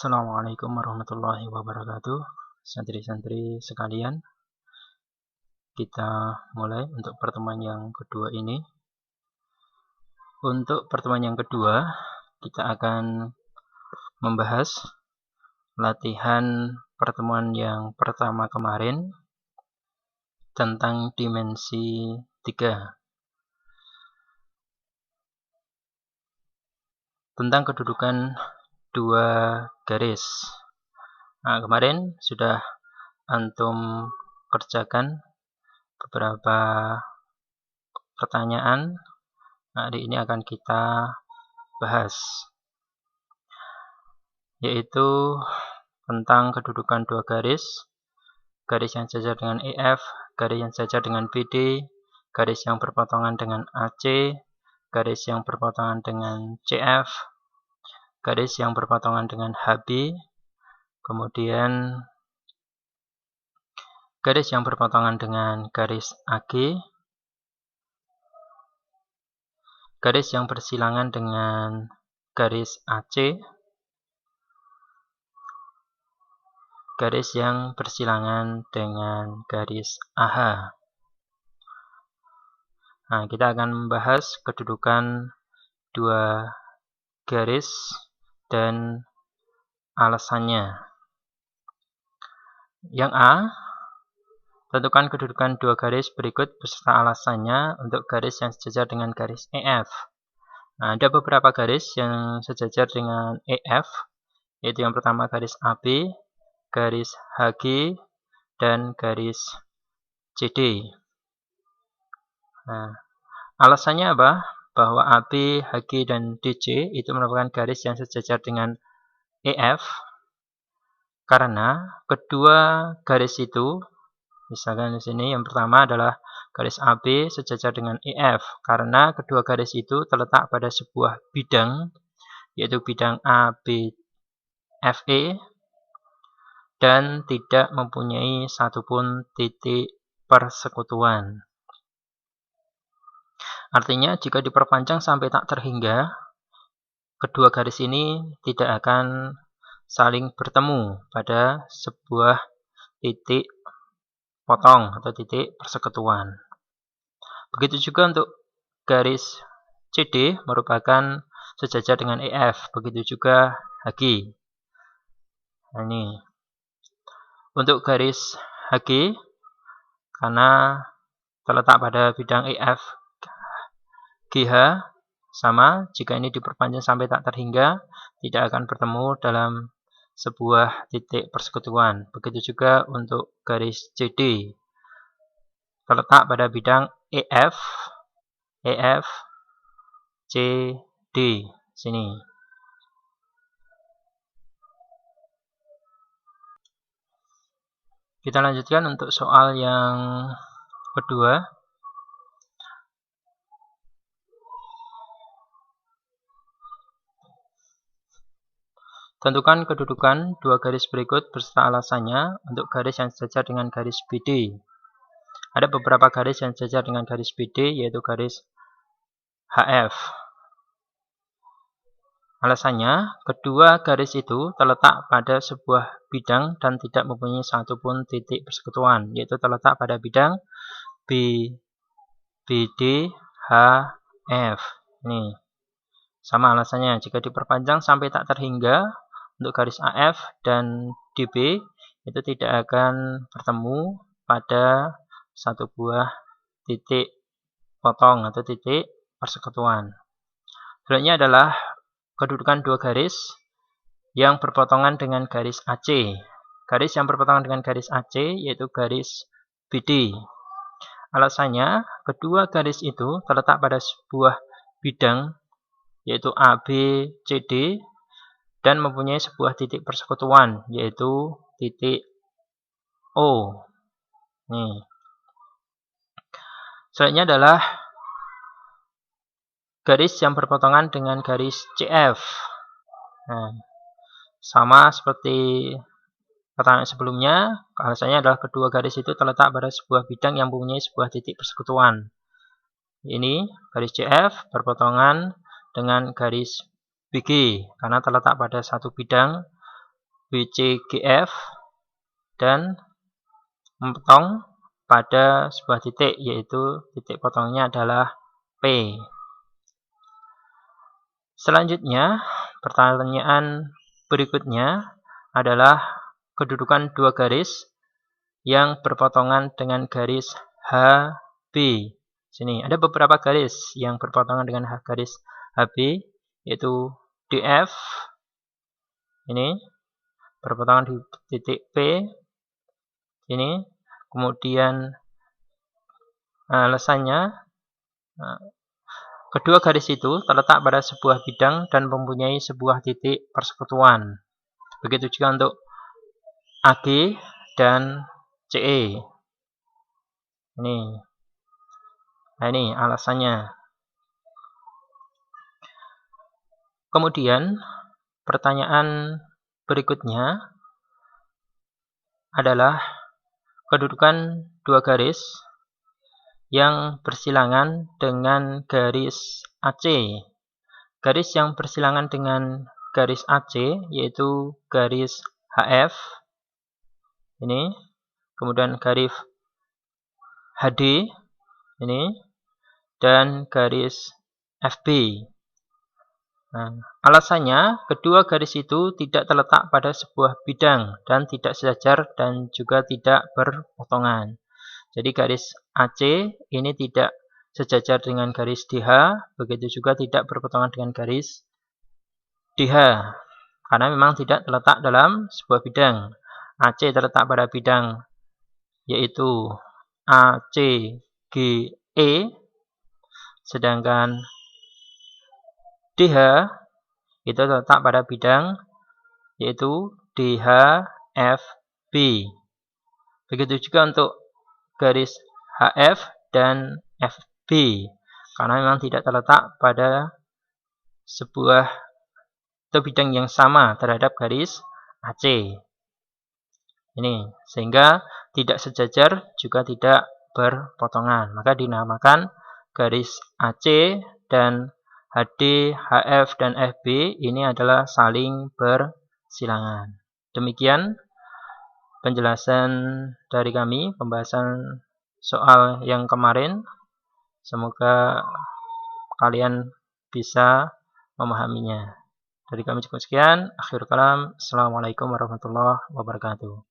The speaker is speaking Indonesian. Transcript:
Assalamualaikum warahmatullahi wabarakatuh. Santri-santri sekalian, kita mulai untuk pertemuan yang kedua ini. Untuk pertemuan yang kedua, kita akan membahas latihan pertemuan yang pertama kemarin tentang dimensi 3. Tentang kedudukan dua garis. Nah, kemarin sudah antum kerjakan beberapa pertanyaan. Nah, hari ini akan kita bahas, yaitu tentang kedudukan dua garis, garis yang sejajar dengan EF, garis yang sejajar dengan BD, garis yang berpotongan dengan AC, garis yang berpotongan dengan CF, garis yang berpotongan dengan HB, kemudian garis yang berpotongan dengan garis AG, garis yang bersilangan dengan garis AC, garis yang bersilangan dengan garis AH. Nah, kita akan membahas kedudukan dua garis dan alasannya. Yang A, tentukan kedudukan dua garis berikut beserta alasannya untuk garis yang sejajar dengan garis EF. Nah, ada beberapa garis yang sejajar dengan EF, yaitu yang pertama garis AB, garis HG, dan garis CD. Nah, alasannya apa? Bahwa AB, HG, dan DC itu merupakan garis yang sejajar dengan EF, karena kedua garis itu, misalkan di sini yang pertama adalah garis AB sejajar dengan EF, karena kedua garis itu terletak pada sebuah bidang, yaitu bidang ABFE, dan tidak mempunyai satupun titik persekutuan. Artinya, jika diperpanjang sampai tak terhingga, kedua garis ini tidak akan saling bertemu pada sebuah titik potong atau titik persekutuan. Begitu juga untuk garis CD merupakan sejajar dengan EF, begitu juga HG. Nah, ini untuk garis HG, karena terletak pada bidang EF GH, sama, jika ini diperpanjang sampai tak terhingga, tidak akan bertemu dalam sebuah titik persekutuan. Begitu juga untuk garis CD, terletak pada bidang EF, CD, sini. Kita lanjutkan untuk soal yang kedua. Tentukan kedudukan dua garis berikut beserta alasannya untuk garis yang sejajar dengan garis BD. Ada beberapa garis yang sejajar dengan garis BD, yaitu garis HF. Alasannya, kedua garis itu terletak pada sebuah bidang dan tidak mempunyai satupun titik persekutuan, yaitu terletak pada bidang BD, HF. Ini sama alasannya, jika diperpanjang sampai tak terhingga, untuk garis AF dan DB itu tidak akan bertemu pada satu buah titik potong atau titik persekutuan. Selanjutnya adalah kedudukan dua garis yang berpotongan dengan garis AC. Garis yang berpotongan dengan garis AC yaitu garis BD. Alasannya, kedua garis itu terletak pada sebuah bidang, yaitu ABCD, dan mempunyai sebuah titik persekutuan, yaitu titik O. Nih. Selanjutnya adalah garis yang berpotongan dengan garis CF. Nah, sama seperti pertanyaan sebelumnya, alasannya adalah kedua garis itu terletak pada sebuah bidang yang mempunyai sebuah titik persekutuan. Ini garis CF berpotongan dengan garis BG, karena terletak pada satu bidang WCGF dan memotong pada sebuah titik, yaitu titik potongnya adalah P. Selanjutnya, pertanyaan berikutnya adalah kedudukan dua garis yang berpotongan dengan garis HB. Sini ada beberapa garis yang berpotongan dengan garis HB, yaitu DF, ini berpotongan di titik P, ini. Kemudian alasannya, kedua garis itu terletak pada sebuah bidang dan mempunyai sebuah titik persekutuan. Begitu juga untuk AG dan CE. Ini. Nah, ini alasannya. Kemudian pertanyaan berikutnya adalah kedudukan dua garis yang bersilangan dengan garis AC. Garis yang bersilangan dengan garis AC yaitu garis HF, ini, kemudian garis HD, ini, dan garis FB. Nah, alasannya, kedua garis itu tidak terletak pada sebuah bidang dan tidak sejajar dan juga tidak berpotongan. Jadi garis AC ini tidak sejajar dengan garis DH, begitu juga tidak berpotongan dengan garis DH, karena memang tidak terletak dalam sebuah bidang. AC terletak pada bidang yaitu ACGE, sedangkan DH itu terletak pada bidang yaitu DHFB. Begitu juga untuk garis HF dan FB, karena memang tidak terletak pada sebuah atau bidang yang sama terhadap garis AC. Ini, sehingga tidak sejajar juga tidak berpotongan. Maka dinamakan garis AC dan HD, HF, dan FB ini adalah saling bersilangan. Demikian penjelasan dari kami, pembahasan soal yang kemarin. Semoga kalian bisa memahaminya. Dari kami cukup sekian. Akhir kalam. Assalamualaikum warahmatullahi wabarakatuh.